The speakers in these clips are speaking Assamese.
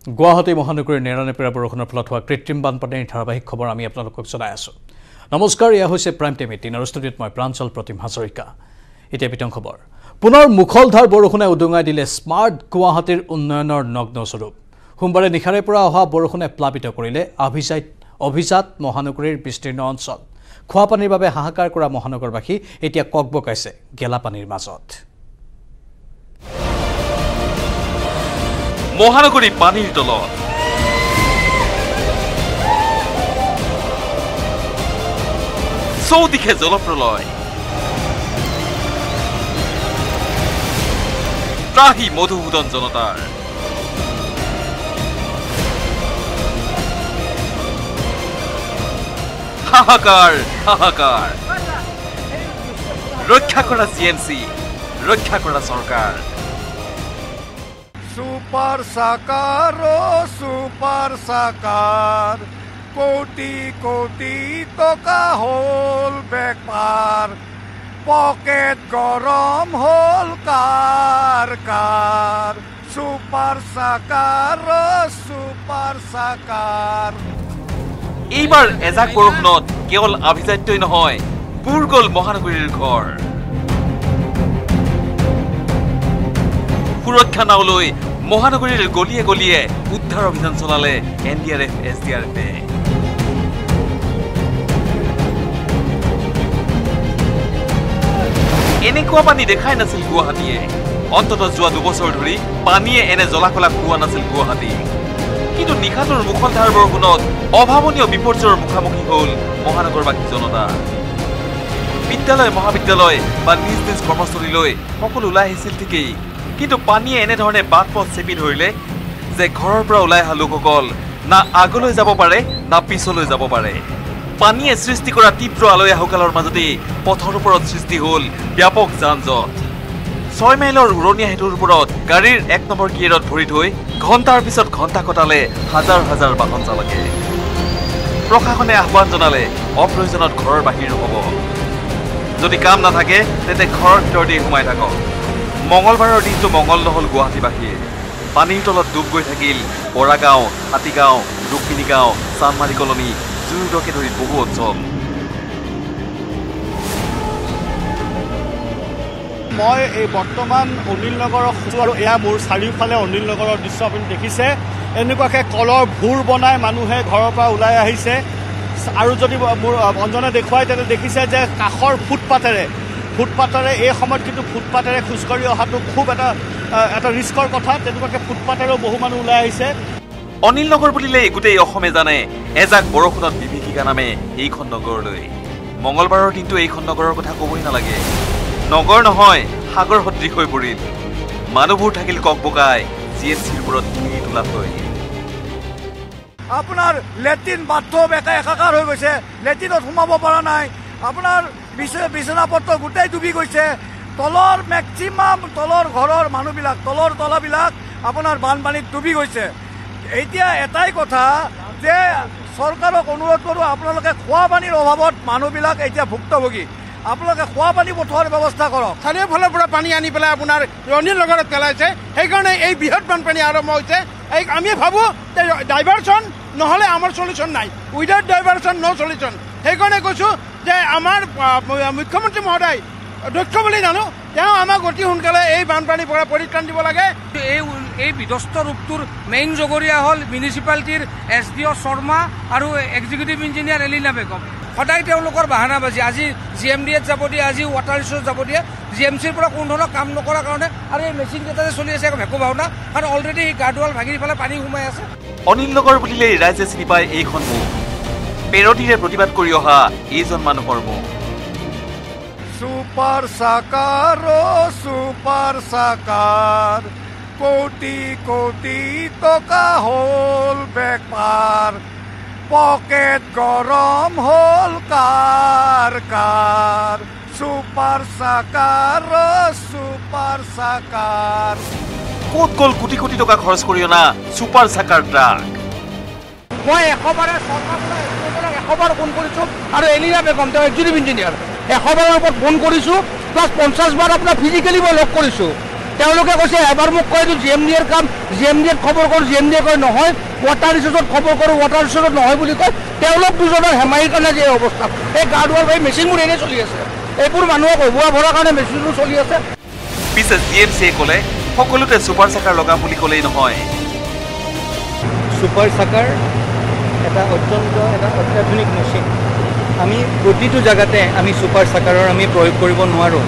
গুৱাহাটী মহানগৰীৰ নেৰানেপেৰা বৰষুণৰ ফলত হোৱা কৃত্ৰিম বানপানীৰ ধাৰাবাহিক খবৰ আমি আপোনালোকক জনাই আছোঁ। নমস্কাৰ, এয়া হৈছে প্ৰাইম টাইম 18 আৰু ষ্টুডিঅ'ত মই প্ৰাঞ্জল প্ৰতিম হাজৰিকা। এতিয়া বিতং খবৰ। পুনৰ মুখলধাৰ বৰষুণে উদঙাই দিলে স্মাৰ্ট গুৱাহাটীৰ উন্নয়নৰ নগ্ন স্বৰূপ। সোমবাৰে নিশাৰে পৰা অহা বৰষুণে প্লাবিত কৰিলে অভিজাত মহানগৰীৰ বিস্তীৰ্ণ অঞ্চল। খোৱাপানীৰ বাবে হাহাকাৰ কৰা মহানগৰবাসী এতিয়া ককবকাইছে গেলাপানীৰ মাজত। মহানগৰী পানীৰ তলত চৌদিশে জলপ্ৰলয়, ত্ৰাহি মধুসূদন জনতাৰ। হাহাকাৰ হাহাকাৰ, ৰক্ষা কৰা জিএমচি, ৰক্ষা কৰা চৰকাৰ। সুপাৰ সাকাৰ কোটি কোটি টকা হল বেপাৰ, পকেট গৰম হল কাৰ কাৰ। সুপাৰ সাকাৰ এইবাৰ এজাক বৰষুণত কেৱল আভিজাত্যই নহয়, বুৰ গ'ল মহানগৰীৰ ঘৰ। সুৰক্ষা নাওলৈ মহানগৰীৰ গলিয়ে গলিয়ে উদ্ধাৰ অভিযান চলালে NDRF SDRFে। এনেকুৱা পানী দেখাই নাছিল গুৱাহাটীয়ে। অন্ততঃ যোৱা 2 বছৰ ধৰি পানীয়ে এনে জলাকলা খোৱা নাছিল গুৱাহাটী। কিন্তু নিশাটোৰ মুখলধাৰ বৰষুণত অভাৱনীয় বিপৰ্যয়ৰ মুখামুখি হ'ল মহানগৰবাসী জনতা। বিদ্যালয় মহাবিদ্যালয় বা নিজ নিজ কৰ্মস্থলীলৈ সকলো ওলাই আহিছিল ঠিকেই, কিন্তু পানীয়ে এনেধৰণে বাট পথ চেপি ধৰিলে যে ঘৰৰ পৰা ওলাই অহা লোকসকল না আগলৈ যাব পাৰে না পিছলৈ যাব পাৰে। পানীয়ে সৃষ্টি কৰা তীব্ৰ আলয়া হোকালৰ মাজতেই পথৰ ওপৰত সৃষ্টি হ'ল ব্যাপক যান-জঁট। 6 মাইলৰ উৰণীয়া সেতুৰ ওপৰত গাড়ীৰ 1 নম্বৰ গিয়েৰত ভৰি থৈ ঘণ্টাৰ পিছত ঘণ্টা কটালে হাজাৰ হাজাৰ বাহন চালকে। প্ৰশাসনে আহ্বান জনালে অপ্ৰয়োজনত ঘৰৰ বাহিৰ হ'ব। যদি কাম নাথাকে তেন্তে ঘৰৰ ভিতৰতেই সোমাই থাকক। মঙলবাৰৰ দিনটো মঙল নহল গুৱাহাটীবাসীৰ। পানীৰ তলত ডুব গৈ থাকিল বৰাগাঁও, হাতীগাঁও, ৰুক্মিণী গাঁও, চানমাৰী কলনী, জুৰুডকে ধৰি বহু অঞ্চল। মই এই বৰ্তমান অনিল নগৰৰ আৰু এয়া মোৰ চাৰিওফালে অনিল নগৰৰ দৃশ্য আপুনি দেখিছে। এনেকুৱাকৈ কলৰ ভূৰ বনাই মানুহে ঘৰৰ পৰা ওলাই আহিছে। আৰু যদি মোৰ অঞ্জনে দেখুৱাই তেন্তে দেখিছে যে কাষৰ ফুটপাতেৰে এই সময়ত কিন্তু ফুটপাতেৰে খোজকাঢ়ি অহাটো খুব এটা ৰিস্কৰ কথা। তেনেকুৱাকৈ ফুটপাতেৰেও বহু মানুহ ওলাই আহিছে। অনিল নগৰ বুলিলে গোটেই অসমে জানে এজাক বৰষুণত বিভীষিকা নামে এইখন নগৰলৈ। মঙলবাৰৰ দিনটো এইখন নগৰৰ কথা ক'বই নালাগে। নগৰ নহয়, সাগৰ সদৃশ হৈ পৰিল। মানুহবোৰ থাকিল ককবকাই জিএমচিৰ ওপৰত ডিঙি তোলাকৈ। আপোনাৰ লেট্ৰিন বাথৰুম একাকাৰ হৈ গৈছে, লেট্ৰিনত সোমাব পৰা নাই। আপোনাৰ বিচনাপত্ৰ গোটেই ডুবি গৈছে। তলৰ মেক্সিমাম তলৰ ঘৰৰ মানুহবিলাক, তলৰ তলাবিলাক আপোনাৰ বানপানীত ডুবি গৈছে। এতিয়া এটাই কথা যে চৰকাৰক অনুৰোধ কৰোঁ, আপোনালোকে খোৱা পানীৰ অভাৱত মানুহবিলাক এতিয়া ভুক্তভোগী। আপোনালোকে খোৱা পানী পঠোৱাৰ ব্যৱস্থা কৰক। চাৰিওফালৰ পৰা পানী আনি পেলাই আপোনাৰ অনিল নগৰত পেলাইছে। সেইকাৰণে এই বৃহৎ বানপানী আৰম্ভ হৈছে। আমি ভাবোঁ যে ডাইভাৰশ্যন নহ'লে আমাৰ চলিউশ্যন নাই। উইদাউট ডাইভাৰশ্যন ন' চলিউশ্যন। সেইকাৰণে কৈছোঁ যে আমাৰ মুখ্যমন্ত্ৰী মহোদয় দক্ষ বুলি জানো, তেওঁ আমাক অতি সোনকালে এই বানপানীৰ পৰা পৰিত্ৰাণ দিব লাগে। এই বিধ্বস্ত ৰূপটোৰ মেইন জগৰীয়া হ'ল মিউনিচিপালিটিৰ SDO শৰ্মা আৰু এক্সিকিউটিভ ইঞ্জিনিয়াৰ এলিনা বেগম। সদায় তেওঁলোকৰ বাহানাবাজি। আজি GMDত যাব দিয়ে, আজি ৱাটাৰ ৰিচোৰ্চ যাব দিয়ে, GMCৰ পৰা কোনো ধৰণৰ কাম নকৰাৰ কাৰণে। আৰু এই মেচিনকেইটা যে চলি আছে একো ভাওনা, কাৰণ অলৰেডি এই গাৰ্ডৱাল ভাঙি পেলাই পানী সোমাই আছে। অনিল নগৰ বুলিলেই ৰাইজে চিনি পায় এইখন মুখ। পেৰটিৰে প্ৰতিবাদ কৰি অহা এইজন মানুহৰ মুখ। সুপার সাকার কোটি কোটি টকা হল বেপার, পকেট গরম হল কার কার। সুপার সাকার ক'ত গ'ল কোটি কোটি টকা খৰচ কৰি অনা ছুপাৰ চাকাৰ ট্ৰাক? মই 100 বাৰে চৰকাৰলৈ 100 বাৰ ফোন কৰিছোঁ আৰু এলিনা বেগম তেওঁ এক্সিকিউটিভ ইঞ্জিনিয়াৰ 100 বাৰৰ ওপৰত ফোন কৰিছোঁ, প্লাছ 50 বাৰ আপোনাৰ ফিজিকেলি মই লগ কৰিছোঁ। তেওঁলোকে কৈছে এবাৰ মোক কয় এইটো GMDৰ কাম, GMDত খবৰ কৰোঁ, GMDয়ে কয় নহয়, ৱাটাৰ ৰিচোৰ্চত খবৰ কৰোঁ, ৱাটাৰ ৰিচোৰ্চত নহয় বুলি কয়। তেওঁলোক দুজনৰ হেমাৰিৰ কাৰণে যে অৱস্থা, এই গা ধোৱাৰ ভাই মেচিনবোৰ এনেই চলি আছে, এইবোৰ মানুহক অভুৱা ভৰাৰ কাৰণে মেচিনবোৰ চলি আছে। পিছে GMCয়ে ক'লে সকলোতে ছুপাৰ চাকাৰ লগাম বুলি ক'লেই নহয়। ছুপাৰ চাকাৰ এটা অত্যাধুনিক মেচিন। আমি প্ৰতিটো জেগাতে আমি ছুপাৰ চাকাৰৰ আমি প্ৰয়োগ কৰিব নোৱাৰোঁ।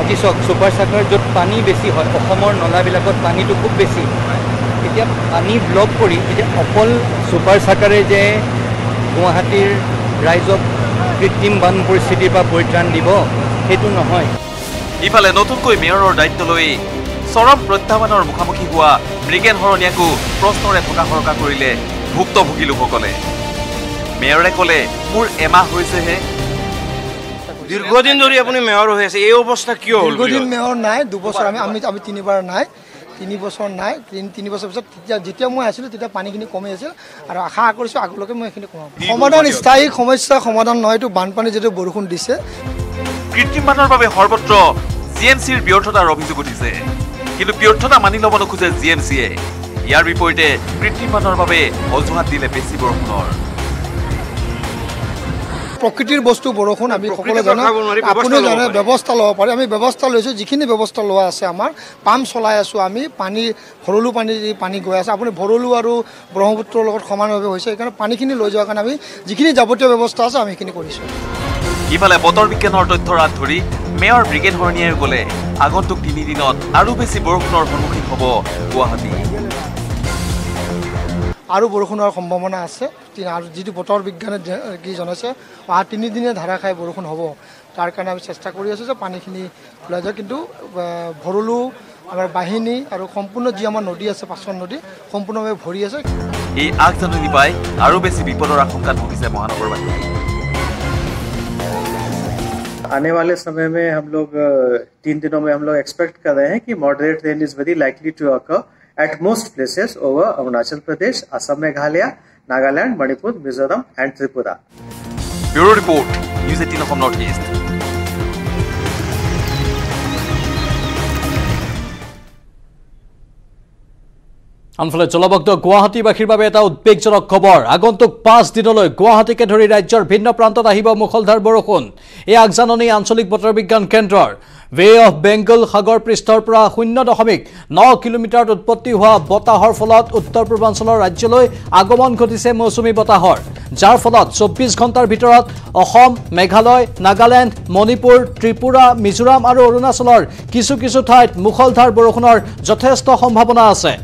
আজি চাওক ছুপাৰ চাকাৰ য'ত পানী বেছি হয়, অসমৰ নলাবিলাকত পানীটো খুব বেছি, এতিয়া পানী ব্লক কৰি এতিয়া অকল ছুপাৰ চাকাৰে যে গুৱাহাটীৰ ৰাইজক কৃত্ৰিম বান পৰিস্থিতিৰ পৰা পৰিত্ৰাণ দিব সেইটো নহয়। ইফালে নতুনকৈ মেয়ৰৰ দায়িত্ব লৈ চৰম প্ৰত্যাহ্বানৰ মুখামুখি হোৱা মৃগেন শৰণীয়াকো প্ৰশ্নৰে থকা সৰকা কৰিলে ভুক্তভোগী লোকসকলে। মেয়ৰে ক'লে মোৰ এমাহ হৈছেহে। দীৰ্ঘদিন ধৰি আপুনি মেয়ৰ হৈ আছে, এই অৱস্থা কিয় হ'ল? দীৰ্ঘদিন মেয়ৰ নাই, 2 বছৰ আমি 3বাৰ নাই, 3 বছৰ নাই। 3 বছৰ পিছত যেতিয়া মই আছিলোঁ তেতিয়া পানীখিনি কমি আছিল আৰু আশা কৰিছোঁ আগলৈকে মই এইখিনি কমাম। সমাধান স্থায়ী সমস্যা সমাধান নহয়, এইটো বানপানী যিটো বৰষুণ দিছে। কৃত্ৰিম বানৰ বাবে সৰ্বত্ৰ GMCৰ ব্যৰ্থতাৰ অভিযোগ উঠিছে, কিন্তু ব্যৰ্থতা মানি ল'ব নোখোজে GMCয়ে। ইয়াৰ বিপৰীতে কৃত্ৰিম বানৰ বাবে অজুহাত দিলে বেছি বৰষুণৰ। প্ৰকৃতিৰ বস্তু বৰষুণ, আমি সকলোৱে জানো, আপুনি জানে ব্যৱস্থা ল'ব পাৰে। আমি ব্যৱস্থা লৈছোঁ, যিখিনি ব্যৱস্থা লোৱা আছে আমাৰ পাম্প চলাই আছোঁ আমি, ভৰলু পানী গৈ আছে। আপুনি ভৰলু আৰু ব্ৰহ্মপুত্ৰৰ লগত সমানভাৱে হৈছে, সেইকাৰণে পানীখিনি লৈ যোৱাৰ কাৰণে আমি যিখিনি যাৱতীয় ব্যৱস্থা আছে আমি সেইখিনি কৰিছোঁ। ইফালে বতৰ বিজ্ঞানৰ তথ্যৰ হাত ধৰি মেয়ৰ মৃগেন শৰণীয়াই ক'লে আগন্তুক 3 দিনত আৰু বেছি বৰষুণৰ সন্মুখীন হ'ব গুৱাহাটী। আৰু বৰষুণ হোৱাৰ সম্ভাৱনা আছে, আৰু যিটো বতৰ বিজ্ঞানে কি জনাইছে অহা 3 দিনে ধাৰাসাৰ বৰষুণ হ'ব। তাৰ কাৰণে আমি চেষ্টা কৰি আছোঁ যে পানীখিনি ওলাই যায়, কিন্তু ভৰলু আমাৰ বাহিনী আৰু সম্পূৰ্ণ যি আমাৰ নদী আছে, 5খন নদী সম্পূৰ্ণভাৱে ভৰি আছে। এই আগজাননী পাই আৰু বেছি বিপদৰ আশংকাত ভুগিছে মহানগৰবাসী। आने वाले समय में हम लोग 3 दिनों में हम लोग एक्सपेक्ट कर रहे हैं कि moderate rain is very likely to occur at most places over Arunachal Pradesh, Assam, Meghalaya, Nagaland, Manipur, Mizoram and Tripura. Bureau report, news 18 Assam north east. আনফালে জলমগ্ন গুৱাহাটীবাসীৰ বাবে এটা উদ্বেগজনক খবৰ। আগন্তুক 5 দিনলৈ গুৱাহাটীকে ধৰি ৰাজ্যৰ ভিন্ন প্ৰান্তত আহিব মুখলধাৰ বৰষুণ। এই আগজাননী আঞ্চলিক বতৰ বিজ্ঞান কেন্দ্ৰৰ। বে অফ বেংগল সাগৰ পৃষ্ঠৰ পৰা 0.9 কিলোমিটাৰত উৎপত্তি হোৱা বতাহৰ ফলত উত্তৰ পূৰ্বাঞ্চলৰ ৰাজ্যলৈ আগমন ঘটিছে মৌচুমী বতাহৰ, যাৰ ফলত 24 ঘণ্টাৰ ভিতৰত অসম, মেঘালয়, নাগালেণ্ড, মণিপুৰ, ত্ৰিপুৰা, মিজোৰাম আৰু অৰুণাচলৰ কিছু ঠাইত মুখলধাৰ বৰষুণৰ যথেষ্ট সম্ভাৱনা আছে।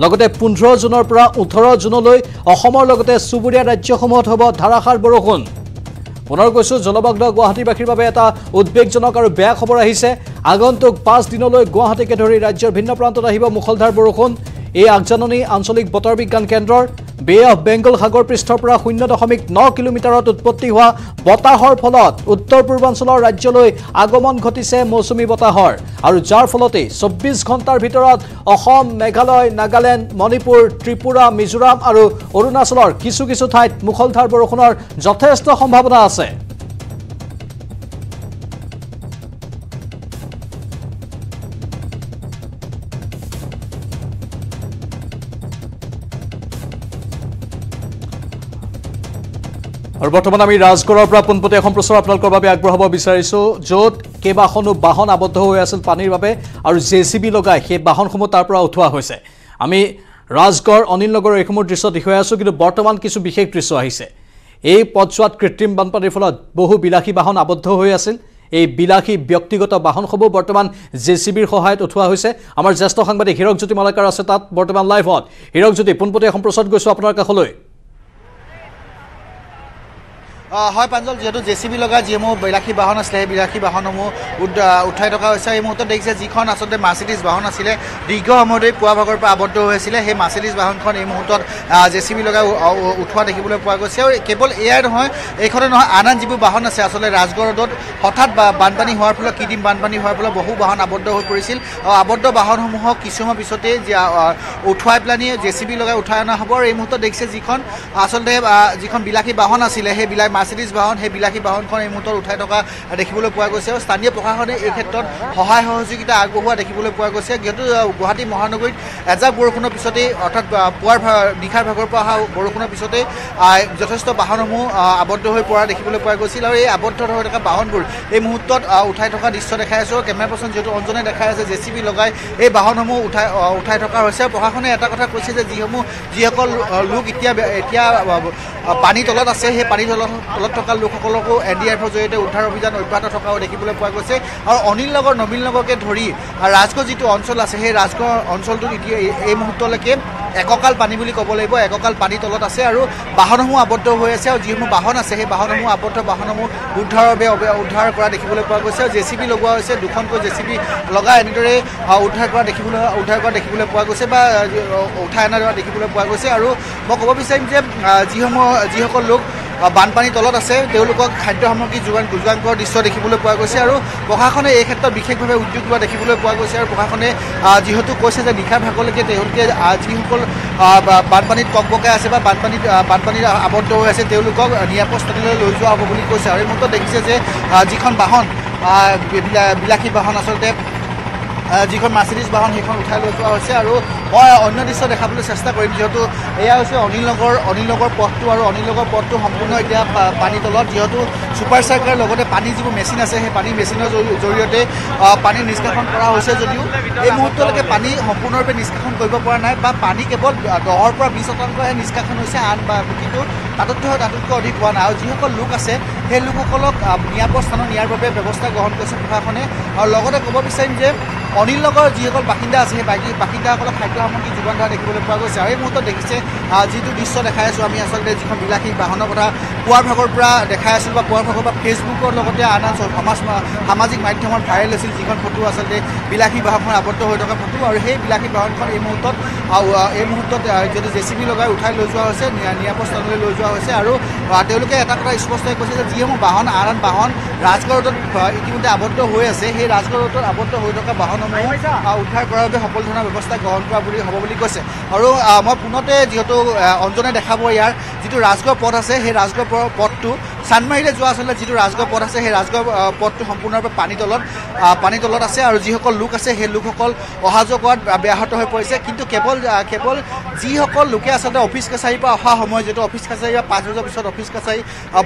লগতে 15 জুনৰ পৰা 18 জুনলৈ অসমৰ লগতে চুবুৰীয়া ৰাজ্যসমূহত হ'ব ধাৰাসাৰ বৰষুণ। পুনৰ কৈছোঁ, জলমগ্ন গুৱাহাটীবাসীৰ বাবে এটা উদ্বেগজনক আৰু বেয়া খবৰ আহিছে। আগন্তুক 5 দিনলৈ গুৱাহাটীকে ধৰি ৰাজ্যৰ ভিন্ন প্ৰান্তত আহিব মুখলধাৰ বৰষুণ। এই আগজাননী আঞ্চলিক বতৰ বিজ্ঞান কেন্দ্ৰৰ। বে অফ বেংগল সাগৰ পৃষ্ঠৰ পৰা 0.9 কিলোমিটাৰত উৎপত্তি হোৱা বতাহৰ ফলত উত্তৰ পূৰ্বাঞ্চলৰ ৰাজ্যলৈ আগমন ঘটিছে মৌচুমী বতাহৰ, আৰু যাৰ ফলতে 24 ঘণ্টাৰ ভিতৰত অসম, মেঘালয়, নাগালেণ্ড, মণিপুৰ, ত্ৰিপুৰা, মিজোৰাম আৰু অৰুণাচলৰ কিছু ঠাইত মুখলধাৰ বৰষুণৰ যথেষ্ট সম্ভাৱনা আছে। আৰু বৰ্তমান আমি ৰাজগড়ৰ পৰা পোনপটীয়া সম্প্ৰচাৰ আপোনালোকৰ বাবে আগবঢ়াব বিচাৰিছোঁ, য'ত কেইবাখনো বাহন আবদ্ধ হৈ আছিল পানীৰ বাবে আৰু JCB লগাই সেই বাহনসমূহ তাৰ পৰা উঠোৱা হৈছে। আমি ৰাজগড়, অনিল নগৰৰ এইসমূহ দৃশ্য দেখুৱাই আছোঁ, কিন্তু বৰ্তমান কিছু বিশেষ দৃশ্য আহিছে। এই পথছোৱাত কৃত্ৰিম বানপানীৰ ফলত বহু বিলাসী বাহন আবদ্ধ হৈ আছিল। এই বিলাসী ব্যক্তিগত বাহনসমূহ বৰ্তমান JCBৰ সহায়ত উঠোৱা হৈছে। আমাৰ জ্যেষ্ঠ সাংবাদিক হীৰকজ্যোতি মালাকাৰ আছে তাত বৰ্তমান লাইভত। হীৰকজ্যোতি, পোনপটীয়া সম্প্ৰচাৰত গৈছোঁ আপোনাৰ কাষলৈ। হয় প্ৰাঞ্জল, যিহেতু JCB লগা যিসমূহ বিলাসী বাহন আছিলে সেই বিলাসী বাহনসমূহ উঠাই থকা হৈছে। এই মুহূৰ্তত দেখিছে যিখন আচলতে মাৰ্চিডিজ বাহন আছিলে, দীৰ্ঘ সময় ধৰি পুৱা ভাগৰ পৰা আবদ্ধ হৈ আছিলে, সেই মাৰ্চিডিজ বাহনখন এই মুহূৰ্তত JCB লগাই উঠোৱা দেখিবলৈ পোৱা গৈছে। আৰু কেৱল এয়াই নহয়, এইখনে নহয়, আন যিবোৰ বাহন আছে আচলতে ৰাজগড় ৰোডত হঠাৎ বানপানী হোৱাৰ ফলত, কৃত্ৰিম বানপানী হোৱাৰ ফলত বহু বাহন আবদ্ধ হৈ পৰিছিল। আবদ্ধ বাহনসমূহক কিছু সময় পিছতেই উঠুৱাই পেলানি JCB লগাই উঠাই অনা হ'ব। আৰু এই মুহূৰ্তত দেখিছে যিখন আচলতে যিখন বিলাসী বাহন আছিলে সেই মাৰ্চিডিজ বাহন সেই বিলাসী বাহনখন এই মুহূৰ্তত উঠাই থকা দেখিবলৈ পোৱা গৈছে আৰু স্থানীয় প্ৰশাসনে এই ক্ষেত্ৰত সহায় সহযোগিতা আগবঢ়োৱা দেখিবলৈ পোৱা গৈছে যিহেতু গুৱাহাটী মহানগৰীত এজাক বৰষুণৰ পিছতেই অৰ্থাৎ নিশাৰ ভাগৰ পৰা অহা বৰষুণৰ পিছতেই যথেষ্ট বাহনসমূহ আবদ্ধ হৈ পৰা দেখিবলৈ পোৱা গৈছিল আৰু এই আবদ্ধ হৈ থকা বাহনবোৰ এই মুহূৰ্তত উঠাই থকা দৃশ্য দেখাই আছোঁ কেমেৰা পাৰ্চন যিহেতু অঞ্জনে দেখাই আছে JCB লগাই এই বাহনসমূহ উঠাই থকা হৈছে আৰু প্ৰশাসনে এটা কথা কৈছে যে যিসকল লোক এতিয়া পানী তলত আছে সেই পানী তলত থকা লোকসকলকো NDRFৰ জৰিয়তে উদ্ধাৰ অভিযান অব্যাহত থকাও দেখিবলৈ পোৱা গৈছে আৰু অনিল নগৰ নবীন নগৰকে ধৰি ৰাজগড় যিটো অঞ্চল আছে সেই ৰাজগড় অঞ্চলটোত এতিয়া এই মুহূৰ্তলৈকে এককাল পানী বুলি ক'ব লাগিব এককাল পানী তলত আছে আৰু বাহনসমূহ আবদ্ধ হৈ আছে আৰু যিসমূহ বাহন আছে সেই বাহনসমূহ আবদ্ধ বাহনসমূহ উদ্ধাৰ কৰা দেখিবলৈ পোৱা গৈছে আৰু JCB লগোৱা হৈছে দুখনকৈ JCB লগাই এনেদৰে উদ্ধাৰ কৰা দেখিবলৈ পোৱা গৈছে বা উঠাই অনা দেখিবলৈ পোৱা গৈছে আৰু মই ক'ব বিচাৰিম যে যিসকল লোক বানপানী তলত আছে তেওঁলোকক খাদ্য সামগ্ৰী যোগান কৰাৰ দৃশ্য দেখিবলৈ পোৱা গৈছে আৰু প্ৰশাসনে এই ক্ষেত্ৰত বিশেষভাৱে উদ্যোগ লোৱা দেখিবলৈ পোৱা গৈছে আৰু প্ৰশাসনে যিহেতু কৈছে যে নিশাৰ ভাগলৈকে তেওঁলোকে যিসকল বানপানীত ককবকাই আছে বা বানপানীত আবদ্ধ হৈ আছে তেওঁলোকক নিৰাপদ স্থানলৈ লৈ যোৱা হ'ব বুলি কৈছে আৰু এই মুহূৰ্তত দেখিছে যে যিখন বাহন বিলাসী বাহন আচলতে যিখন মাৰ্চিডিজ বাহন সেইখন উঠাই লৈ যোৱা হৈছে আৰু মই অন্য দৃশ্য দেখাবলৈ চেষ্টা কৰিম যিহেতু এয়া হৈছে অনিল নগৰ পথটো আৰু অনিল নগৰ পথটো সম্পূৰ্ণ এতিয়া পানী তলত যিহেতু ছুপাৰ চাৰ্কাৰৰ লগতে পানী যিবোৰ মেচিন আছে সেই পানী মেচিনৰ জৰিয়তে পানী নিষ্কাশন কৰা হৈছে যদিও এই মুহূৰ্তলৈকে পানী সম্পূৰ্ণৰূপে নিষ্কাশন কৰিব পৰা নাই বা পানী কেৱল 10ৰ পৰা 20% নিষ্কাশন হৈছে কিন্তু তাতোতকৈ অধিক হোৱা নাই আৰু যিসকল লোক আছে সেই লোকসকলক নিৰাপদ স্থানত নিয়াৰ বাবে ব্যৱস্থা গ্ৰহণ কৰিছে প্ৰশাসনে আৰু লগতে ক'ব বিচাৰিম যে অনিল নগৰ যিসকল বাসিন্দা আছে সেই বাসিন্দাসকলক খাদ্য সামগ্ৰী যোগান ধৰা দেখিবলৈ পোৱা গৈছে আৰু এই মুহূৰ্তত দেখিছে যিটো দৃশ্য দেখাই আছোঁ আমি আচলতে যিখন বিলাসী বাহনৰ কথা পুৱাৰ ভাগৰ পৰা দেখাই আছিলোঁ বা পুৱাৰ ভাগৰ পৰা ফেচবুকৰ লগতে আন সামাজিক মাধ্যমত ভাইৰেল হৈছিল যিখন ফটো আচলতে বিলাসী বাহনখন আবদ্ধ হৈ থকা ফটো আৰু সেই বিলাসী বাহনখন এই মুহূৰ্তত যদি JCB লগাই উঠাই লৈ যোৱা হৈছে নিৰাপদ স্থানলৈ লৈ যোৱা হৈছে আৰু তেওঁলোকে এটা কথা স্পষ্টকৈ কৈছে যে যিসমূহ বাহন আন বাহন ৰাজগড় ৰোডত ইতিমধ্যে আবদ্ধ হৈ আছে সেই ৰাজগড় ৰোডত আবদ্ধ হৈ থকা বাহনসমূহ উদ্ধাৰ কৰাৰ বাবে সকলো ধৰণৰ ব্যৱস্থা গ্ৰহণ কৰা হ'ব বুলি কৈছে আৰু মই পুনতে যিহেতু অঞ্জনে দেখাব ইয়াৰ যিটো ৰাজগড় পথ আছে সেই ৰাজগড় পথটো চানমাৰীলৈ যোৱা আচলতে যিটো ৰাজগড় পথ আছে সেই ৰাজগড় পথটো সম্পূৰ্ণৰূপে পানী তলত আছে আৰু যিসকল লোক আছে সেই লোকসকল অহা যোৱা কৰাত ব্যাহত হৈ পৰিছে কিন্তু কেৱল যিসকল লোকে আচলতে অফিচ কাছাৰীৰ পৰা অহা সময় যিহেতু অফিচ কাছাৰী বা 5 বজাৰ পিছত অফিচ কাছাৰী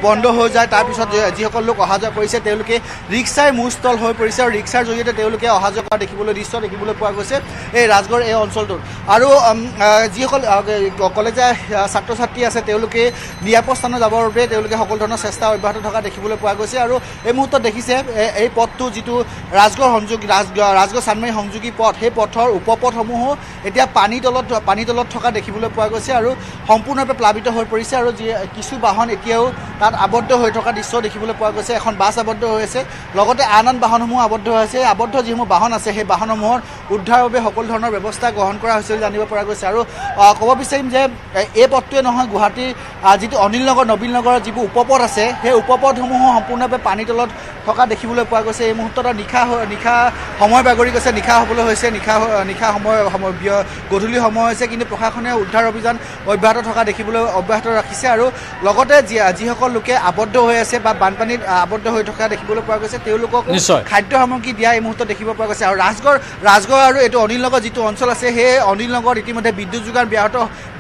বন্ধ হৈ যায় তাৰপিছত যিসকল লোক অহা যোৱা কৰিছে তেওঁলোকে ৰিক্সাৰ মূলস্থল হৈ পৰিছে আৰু ৰিক্সাৰ জৰিয়তে তেওঁলোকে অহা যোৱা কৰা দেখিবলৈ পোৱা গৈছে এই ৰাজগড় এই অঞ্চলটোত আৰু যিসকল কলেজীয়া ছাত্ৰ ছাত্ৰী আছে তেওঁলোকে নিৰাপদ স্থানত যাবৰ বাবে তেওঁলোকে সকলো ধৰণৰ চেষ্টা অব্যাহত থকা দেখিবলৈ পোৱা গৈছে আৰু এই মুহূৰ্তত দেখিছে এই পথটো যিটো ৰাজগড় চানমাৰী সংযোগী পথ সেই পথৰ উপপথসমূহো এতিয়া পানী তলত থকা দেখিবলৈ পোৱা গৈছে আৰু সম্পূৰ্ণৰূপে প্লাবিত হৈ পৰিছে আৰু কিছু বাহন এতিয়াও তাত আবদ্ধ হৈ থকা দৃশ্য দেখিবলৈ পোৱা গৈছে এখন বাছ আবদ্ধ হৈ আছে লগতে আন বাহনসমূহ আবদ্ধ হৈ আছে আবদ্ধ যিসমূহ বাহন আছে সেই বাহনসমূহৰ উদ্ধাৰৰ বাবে সকলো ধৰণৰ ব্যৱস্থা গ্ৰহণ কৰা হৈছে বুলি জানিব পৰা গৈছে আৰু ক'ব বিচাৰিম যে এই পথটোৱে নহয় গুৱাহাটীৰ যিটো অনিল নগৰ নবীন নগৰৰ যিবোৰ উপপথ আছে সেই উপপথসমূহো সম্পূৰ্ণৰূপে পানী তলত থকা দেখিবলৈ পোৱা গৈছে এই মুহূৰ্তত নিশা সময় বাগৰি গৈছে নিশা হ'বলৈ হৈছে নিশা সময় গধূলি সময় হৈছে কিন্তু প্ৰশাসনে উদ্ধাৰ অভিযান অব্যাহত ৰাখিছে আৰু লগতে যিসকল লোকে আবদ্ধ হৈ আছে বা বানপানীত আবদ্ধ হৈ থকা দেখিবলৈ পোৱা গৈছে তেওঁলোকক খাদ্য সামগ্ৰী দিয়া এই মুহূৰ্তত দেখিব পোৱা গৈছে আৰু ৰাজগড় আৰু এইটো অনিল নগৰ যিটো অঞ্চল আছে সেই অনিল নগৰত ইতিমধ্যে বিদ্যুৎ যোগান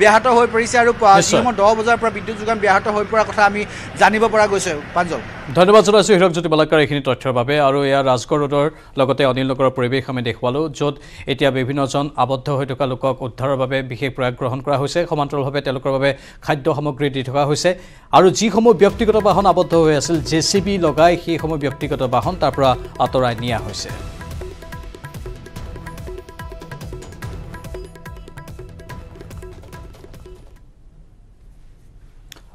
ব্যাহত হৈ পৰিছে আৰু 10 বজাৰ পৰা বিদ্যুৎ যোগান ব্যাহত হৈ পৰা কথা আমি জানিব পৰা গৈছে প্ৰাঞ্জল ধন্যবাদ জনাইছোঁ হীৰকজ্যোতি বালাকাৰ এইখিনি তথ্যৰ বাবে আৰু এয়া ৰাজগড় ৰোডৰ লগতে অনিল নগৰৰ পৰিৱেশ আমি দেখুৱালোঁ য'ত এতিয়া বিভিন্নজন আবদ্ধ হৈ থকা লোকক উদ্ধাৰৰ বাবে বিশেষ প্ৰয়াস গ্ৰহণ কৰা হৈছে সমান্তৰালভাৱে তেওঁলোকৰ বাবে খাদ্য সামগ্ৰী দি থকা হৈছে আৰু যিসমূহ ব্যক্তিগত বাহন আবদ্ধ হৈ আছিল JCB লগাই সেইসমূহ ব্যক্তিগত বাহন তাৰ পৰা আঁতৰাই নিয়া হৈছে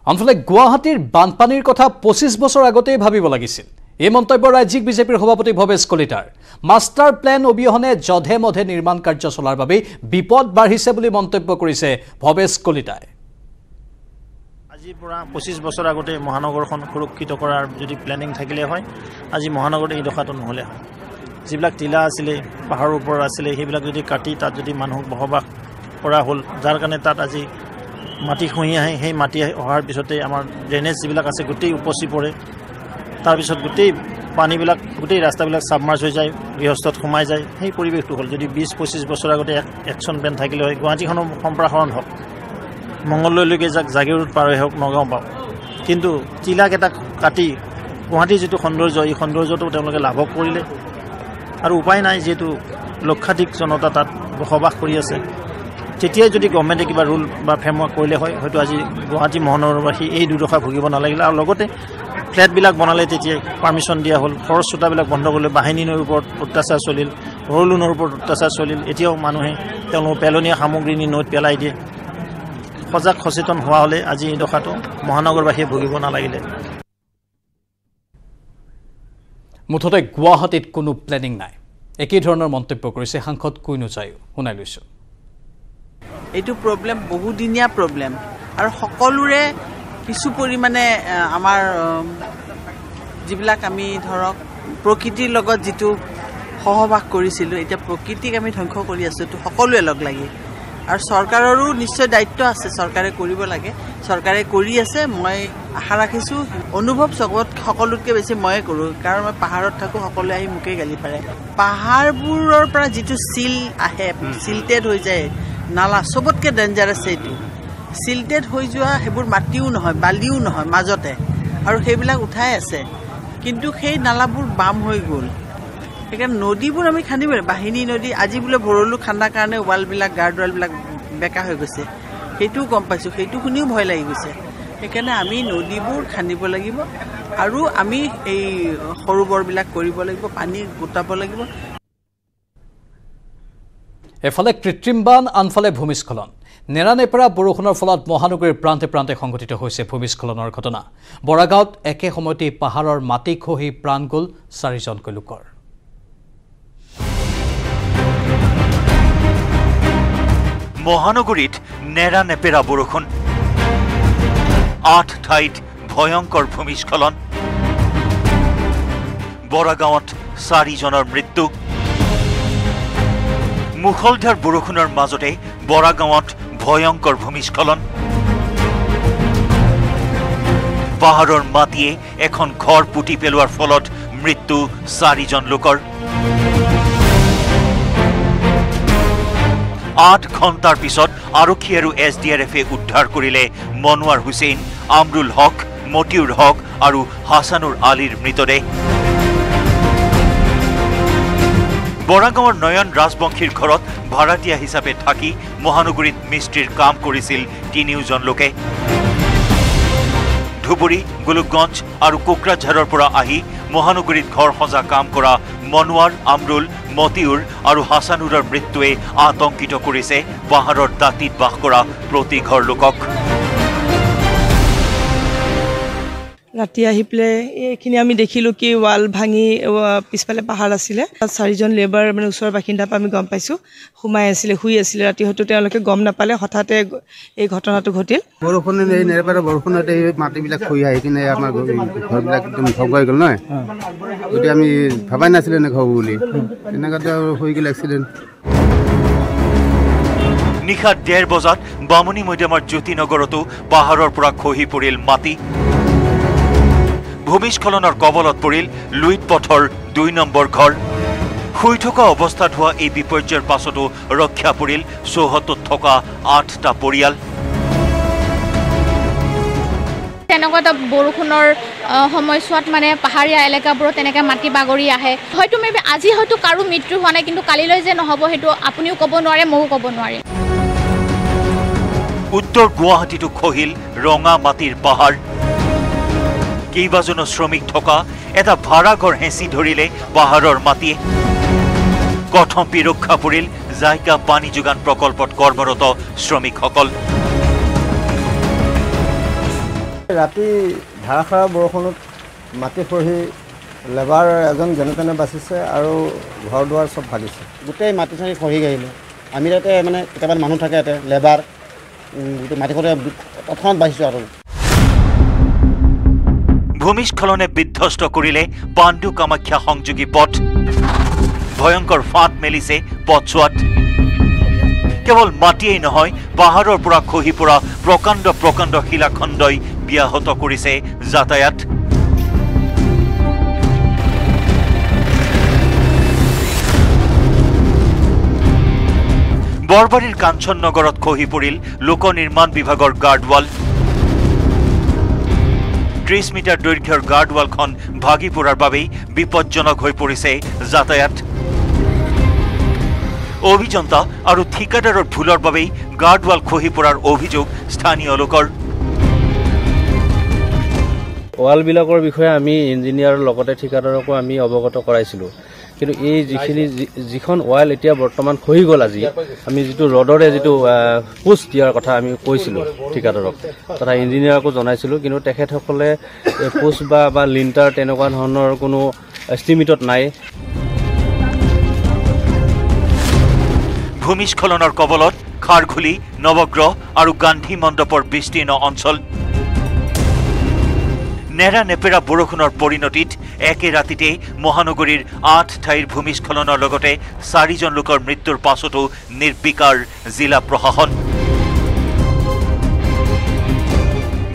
আনফালে গুৱাহাটীৰ বানপানীৰ কথা 25 বছৰ আগতেই ভাবিব লাগিছিল এই মন্তব্য ৰাজ্যিক বিজেপিৰ সভাপতি ভৱেশ কলিতাৰ মাষ্টাৰ প্লেন অবিহনে যধে মধে নিৰ্মাণ কাৰ্য চলাৰ বাবে বিপদ বাঢ়িছে বুলি মন্তব্য কৰিছে ভৱেশ কলিতাই আজিৰ পৰা 25 বছৰ আগতে মহানগৰখন সুৰক্ষিত কৰাৰ যদি প্লেনিং থাকিলে হয় আজি মহানগৰত এই দশাটো নহ'লে হয় যিবিলাক টিলা আছিলে পাহাৰৰ ওপৰত আছিলে সেইবিলাক যদি কাটি তাত যদি মানুহক বসবাস কৰা হ'ল যাৰ কাৰণে তাত আজি মাটি খহি আহে সেই মাটি অহাৰ পিছতে আমাৰ ড্ৰেনেজ যিবিলাক আছে গোটেই উপচি পৰে তাৰপিছত গোটেই পানীবিলাক গোটেই ৰাস্তাবিলাক ছাবমাৰ্জ হৈ যায় গৃহস্থত সোমাই যায় সেই পৰিৱেশটো হ'ল যদি 20-25 বছৰ আগতে একশ্যন প্লেন থাকিলে হয় গুৱাহাটীখনৰ সম্প্ৰসাৰণ হওক মংগলদৈলৈকে যাক জাগিৰোড পাৰ হৈ হওক নগাঁও পাওক কিন্তু টিলাক এটা কাটি গুৱাহাটীৰ যিটো সৌন্দৰ্য এই সৌন্দৰ্যটো তেওঁলোকে লাভ কৰিলে আৰু উপায় নাই যিহেতু লক্ষাধিক জনতা তাত বসবাস কৰি আছে তেতিয়াই যদি গভৰ্ণমেণ্টে কিবা ৰুল বা ফ্ৰেমৱৰ্ক কৰিলে হয় হয়তো আজি গুৱাহাটী মহানগৰবাসী এই দুৰ্দশা ভুগিব নালাগিলে আৰু লগতে ফ্লেটবিলাক বনালে তেতিয়াই পাৰ্মিশ্যন দিয়া হ'ল খৰচ চোতাবিলাক বন্ধ কৰিলে বাহিনী নৈৰ ওপৰত অত্যাচাৰ চলিল ভৰলু নৈৰ ওপৰত অত্যাচাৰ চলিল এতিয়াও মানুহে তেওঁলোকৰ পেলনীয়া সামগ্ৰী নি নৈত পেলাই দিয়ে সজাগ সচেতন হোৱা হ'লে আজি এই দশাটো মহানগৰবাসীয়ে ভুগিব নালাগিলে মুঠতে গুৱাহাটীত কোনো প্লেনিং নাই একেই ধৰণৰ মন্তব্য কৰিছে সাংসদ কুইনো চায়ো শুনাই লৈছোঁ এইটো প্ৰব্লেম বহুদিনীয়া প্ৰব্লেম আৰু সকলোৰে কিছু পৰিমাণে আমাৰ যিবিলাক আমি ধৰক প্ৰকৃতিৰ লগত যিটো সহবাস কৰিছিলোঁ এতিয়া প্ৰকৃতিক আমি ধ্বংস কৰি আছোঁ এইটো সকলোৱে লগ লাগি আৰু চৰকাৰৰো নিশ্চয় দায়িত্ব আছে চৰকাৰে কৰিব লাগে চৰকাৰে কৰি আছে মই আশা ৰাখিছোঁ অনুভৱ জগত সকলোতকৈ বেছি ময়ে কৰোঁ কাৰণ মই পাহাৰত থাকোঁ সকলোৱে আহি মোকে গালি পাৰে পাহাৰবোৰৰ পৰা যিটো চিল আহে চিলটেড হৈ যায় নালা চবতকৈ ডেঞ্জাৰাছ এইটো চিলটেড হৈ যোৱা সেইবোৰ মাটিও নহয় বালিও নহয় মাজতে আৰু সেইবিলাক উঠাই আছে কিন্তু সেই নালাবোৰ বাম হৈ গ'ল সেইকাৰণে নদীবোৰ আমি খান্দিব বাহিনী নদী আজি বোলে ভৰলু খান্দাৰ কাৰণে ৱালবিলাক গাৰ্ড ৱালবিলাক বেকা হৈ গৈছে সেইটোও গম পাইছোঁ সেইটো শুনিও ভয় লাগি গৈছে সেইকাৰণে আমি নদীবোৰ খান্দিব লাগিব আৰু আমি এই সৰোবৰবিলাক কৰিব লাগিব পানী গোটাব লাগিব এফালে কৃত্ৰিম বান আনফালে ভূমিস্খলন নেৰানেপেৰা বৰষুণৰ ফলত মহানগৰীৰ প্ৰান্তে প্ৰান্তে সংঘটিত হৈছে ভূমিস্খলনৰ ঘটনা বৰাগাঁৱত একে সময়তে পাহাৰৰ মাটি খহি প্ৰাণ গ'ল 4জনকৈ লোকৰ মহানগৰীত নেৰানেপেৰা বৰষুণ 8 ঠাইত ভয়ংকৰ ভূমিস্খলন বৰাগাঁৱত 4জনৰ মৃত্যু মুখলধাৰ বৰষুণৰ মাজতে বৰাগাঁৱত ভয়ংকৰ ভূমিস্খলন পাহাৰৰ মাটিয়ে এখন ঘৰ পুতি পেলোৱাৰ ফলত মৃত্যু 4জন লোকৰ 8 ঘণ্টাৰ পিছত আৰক্ষী আৰু SDRFে উদ্ধাৰ কৰিলে মনোৱাৰ হুছেইন আমৰুল হক মতিউৰ হক আৰু হাছানুৰ আলীৰ মৃতদেহ বৰাগাঁৱৰ নয়ন ৰাজবংশীৰ ঘৰত ভাড়াতীয়া হিচাপে থাকি মহানগৰীত মিস্ত্ৰীৰ কাম কৰিছিল 3জন লোকে ধুবুৰী গোলকগঞ্জ আৰু কোকৰাঝাৰৰ পৰা আহি মহানগৰীত ঘৰ সজা কাম কৰা মনোৱাৰ আমৰুল মতিউৰ আৰু হাছানুৰৰ মৃত্যুৱে আতংকিত কৰিছে পাহাৰৰ দাঁতিত বাস কৰা প্ৰতি ঘৰ লোকক ৰাতি আহি পেলাই এইখিনি আমি দেখিলোঁ কি ৱাল ভাঙি পিছফালে পাহাৰ আছিলে 4জন লেবাৰ মানে ওচৰৰ বাসিন্দাৰ পৰা আমি গম পাইছোঁ সোমাই আছিলে শুই আছিলে ৰাতি হয়তো তেওঁলোকে গম নাপালে হঠাতে এই ঘটনাটো ঘটিল বৰষুণে এই নেৰানেপেৰা বৰষুণতে এই মাটিবিলাক খহি আহি কিনে আমাৰ ঘৰবিলাক একদম ধ্বংস হৈ গ'ল নহয় গতিকে আমি ভাবাই নাছিলোঁ এনেকুৱা হ'ব বুলি তেনেকুৱাতে হৈ গ'ল এক্সিডেণ্ট নিশা 1:30 বজাত বামুণী মৈদামৰ জ্যোতিনগৰতো পাহাৰৰ পৰা খহি পৰিল মাটি ভূমিস্খলনৰ কবলত পৰিল লুইট পথৰ 2 নম্বৰ ঘৰ শুই থকা অৱস্থাত হোৱা এই বিপৰ্যয়ৰ পাছতো ৰক্ষা পৰিল চৌহদত থকা 8টা পৰিয়াল তেনেকুৱা এটা বৰষুণৰ সময়ছোৱাত মানে পাহাৰীয়া এলেকাবোৰত তেনেকৈ মাটি বাগৰি আহে হয়তো মেবি আজি হয়তো কাৰো মৃত্যু হোৱা নাই কিন্তু কালিলৈ যে নহ'ব সেইটো আপুনিও ক'ব নোৱাৰে ময়ো ক'ব নোৱাৰিম উত্তৰ গুৱাহাটীতো খহিল ৰঙা মাটিৰ পাহাৰ কেইবাজনো শ্ৰমিক থকা এটা ভাড়াঘৰ হেঁচি ধৰিলে পাহাৰৰ মাটিয়ে কথম্পি ৰক্ষা পৰিল জাইকা পানী যোগান প্ৰকল্পত কৰ্মৰত শ্ৰমিকসকল ৰাতি ধাৰাসাৰ বৰষুণত মাটি খহি লেবাৰ এজন যেনে তেনে বাচিছে আৰু ঘৰ দুৱাৰ চব ভাগিছে গোটেই মাটি চাটি খহি গ'লে আমি তাতে মানে কেইটামান মানুহ থাকে ইয়াতে লেবাৰ মাটি খহি তৎক্ষণাত বাঢ়িছোঁ আৰু ভূমিস্খলনে বিধ্বস্ত কৰিলে পাণ্ডু কামাখ্যা সংযোগী পথ ভয়ংকৰ ফাঁট মেলিছে পথছোৱাত কেৱল মাটিয়েই নহয় পাহাৰৰ পৰা খহি পৰা প্ৰকাণ্ড প্ৰকাণ্ড শিলাখণ্ডই ব্যাহত কৰিছে যাতায়াত। বৰবাৰীৰ কাঞ্চন নগৰত খহি পৰিল লোক নিৰ্মাণ বিভাগৰ গাৰ্ডৱাল। 30 মিটাৰ দৈৰ্ঘ্যৰ গাৰ্ডৱালখন ভাগি পৰাৰ বাবেই বিপদজনক হৈ পৰিছে যাতায়াত। অভিযন্তা আৰু ঠিকাদাৰৰ ভুলৰ বাবেই গাৰ্ডৱাল খহি পৰাৰ অভিযোগ স্থানীয় লোকৰ। ৱালবিলাকৰ বিষয়ে আমি ইঞ্জিনিয়াৰৰ লগতে ঠিকাদাৰকো আমি অৱগত কৰাইছিলোঁ, কিন্তু এই যিখন ৱাল এতিয়া বৰ্তমান খহি গ'ল, আজি আমি যিটো ৰডৰে যিটো পোষ্ট দিয়াৰ কথা আমি কৈছিলোঁ ঠিকাদাৰক তথা ইঞ্জিনিয়াৰকো জনাইছিলোঁ, কিন্তু তেখেতসকলে পোষ্ট বা লিণ্টাৰ তেনেকুৱা ধৰণৰ কোনো এষ্টিমেটত নাই। ভূমিস্খলনৰ কবলত খাৰঘুলি, নৱগ্ৰহ আৰু গান্ধী মণ্ডপৰ বিস্তীৰ্ণ অঞ্চল। নেৰা নেপেৰা বৰষুণৰ পৰিণতিত একে ৰাতিতে মহানগৰীৰ 8 ঠাইৰ ভূমিস্খলনৰ লগতে 4জন লোকৰ মৃত্যুৰ পাছতো নিৰ্বিকাৰ জিলা প্ৰশাসন।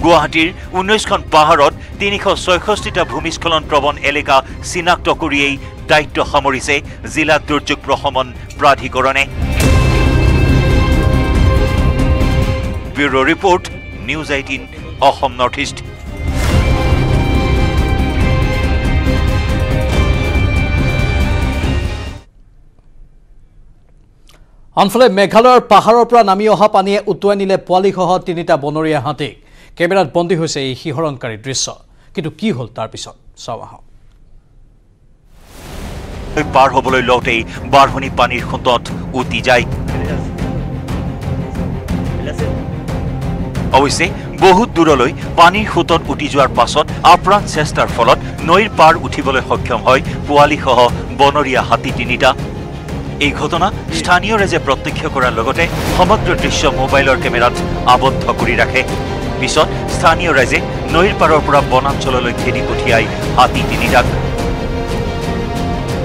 গুৱাহাটীৰ 19খন পাহাৰত 366টা ভূমিস্খলন প্ৰৱণ এলেকা চিনাক্ত কৰিয়েই দায়িত্ব সামৰিছে জিলা দুৰ্যোগ প্ৰশমন প্ৰাধিকৰণে। Bureau report, news 18 Assam north east. আনফালে মেঘালয়ৰ পাহাৰৰ পৰা নামি অহা পানীয়ে উটুৱাই নিলে পোৱালিসহ 3টা বনৰীয়া হাতীক। কেমেৰাত বন্দী হৈছে এই শিহৰণকাৰী দৃশ্য। কিন্তু কি হ'ল তাৰ পিছত চাওঁ আহক। পাৰ হ'বলৈ লওঁতেই বাঢ়নি পানীৰ সোঁতত উটি যায়। অৱশ্যে বহুত দূৰলৈ পানীৰ সোঁতত উটি যোৱাৰ পাছত আপ্ৰাণ চেষ্টাৰ ফলত নৈৰ পাৰ উঠিবলৈ সক্ষম হয় পোৱালিসহ বনৰীয়া হাতী 3টা। এই ঘটনা স্থানীয় ৰাইজে প্ৰত্যক্ষ কৰাৰ লগতে সমগ্ৰ দৃশ্য মোবাইলৰ কেমেৰাত আবদ্ধ কৰি ৰাখে। পিছত স্থানীয় ৰাইজে নৈৰ পাৰৰ পৰা বনাঞ্চললৈ খেদি পঠিয়াই হাতী 3টাক।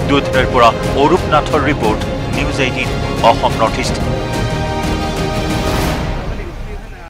দুধনৈৰ পৰা অৰূপ নাথৰ report, news 18 Assam north east.